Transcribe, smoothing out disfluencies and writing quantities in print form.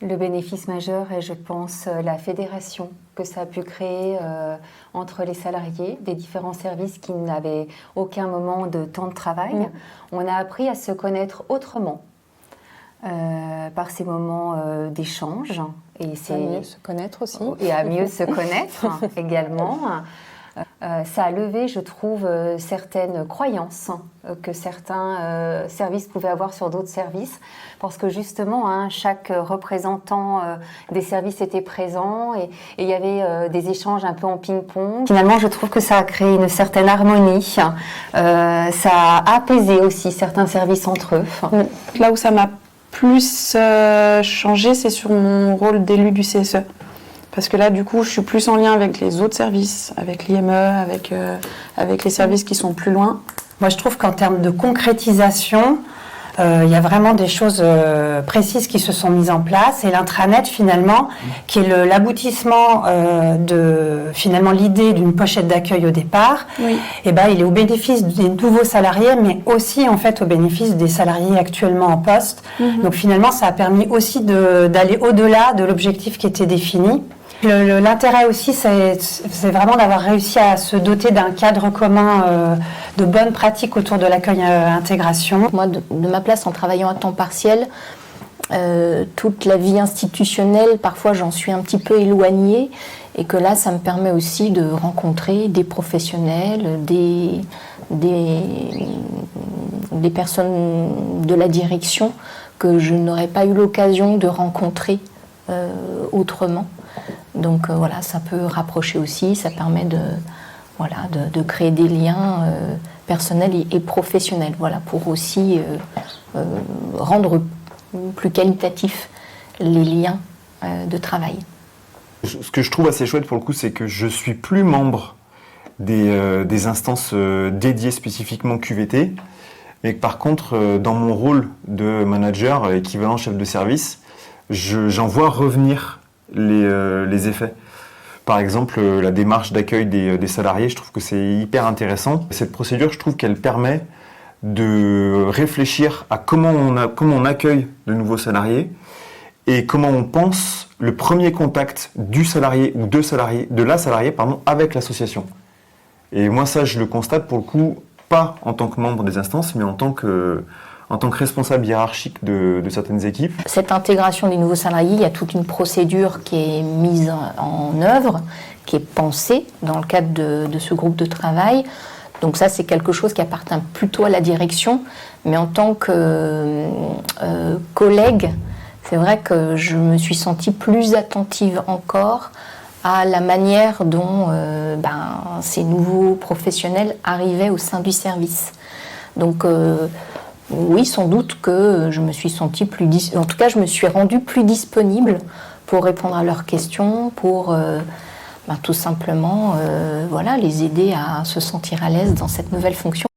Le bénéfice majeur est, je pense, la fédération que ça a pu créer entre les salariés des différents services qui n'avaient aucun moment de temps de travail. On a appris à se connaître autrement par ces moments d'échange. Et à mieux se connaître aussi. Et à mieux se connaître également. Ça a levé, je trouve, certaines croyances que certains services pouvaient avoir sur d'autres services, parce que justement, chaque représentant des services était présent et il y avait des échanges un peu en ping-pong. Finalement, je trouve que ça a créé une certaine harmonie, ça a apaisé aussi certains services entre eux. Là où ça m'a plus changé, c'est sur mon rôle d'élu du CSE. Parce que là, du coup, je suis plus en lien avec les autres services, avec l'IME, avec les services qui sont plus loin. Moi, je trouve qu'en termes de concrétisation, il y a vraiment des choses précises qui se sont mises en place. Et l'intranet, finalement, qui est l'aboutissement de finalement l'idée d'une pochette d'accueil au départ, et ben, il est au bénéfice des nouveaux salariés, mais aussi en fait au bénéfice des salariés actuellement en poste. Donc finalement, ça a permis aussi d'aller au-delà de l'objectif qui était défini. L'intérêt aussi, c'est vraiment d'avoir réussi à se doter d'un cadre commun de bonnes pratiques autour de l'accueil-intégration. Moi, de ma place en travaillant à temps partiel, toute la vie institutionnelle, parfois j'en suis un petit peu éloignée, et que là, ça me permet aussi de rencontrer des professionnels, des personnes de la direction que je n'aurais pas eu l'occasion de rencontrer autrement. Donc voilà, ça peut rapprocher aussi, ça permet de créer des liens personnels et professionnels, voilà, pour aussi rendre plus qualitatifs les liens de travail. Ce que je trouve assez chouette pour le coup, c'est que je suis plus membre des instances dédiées spécifiquement QVT, mais que par contre, dans mon rôle de manager équivalent chef de service, j'en vois revenir les effets. Par exemple, la démarche d'accueil des salariés, je trouve que c'est hyper intéressant. Cette procédure, je trouve qu'elle permet de réfléchir à comment on accueille de nouveaux salariés et comment on pense le premier contact du salarié ou de la salariée avec l'association. Et moi, ça, je le constate pour le coup, pas en tant que membre des instances, mais en tant que responsable hiérarchique de certaines équipes. Cette intégration des nouveaux salariés, il y a toute une procédure qui est mise en œuvre, qui est pensée dans le cadre de ce groupe de travail. Donc ça, c'est quelque chose qui appartient plutôt à la direction. Mais en tant que collègue, c'est vrai que je me suis sentie plus attentive encore à la manière dont ces nouveaux professionnels arrivaient au sein du service. Donc oui, sans doute que je me suis sentie en tout cas, je me suis rendue plus disponible pour répondre à leurs questions, pour tout simplement les aider à se sentir à l'aise dans cette nouvelle fonction.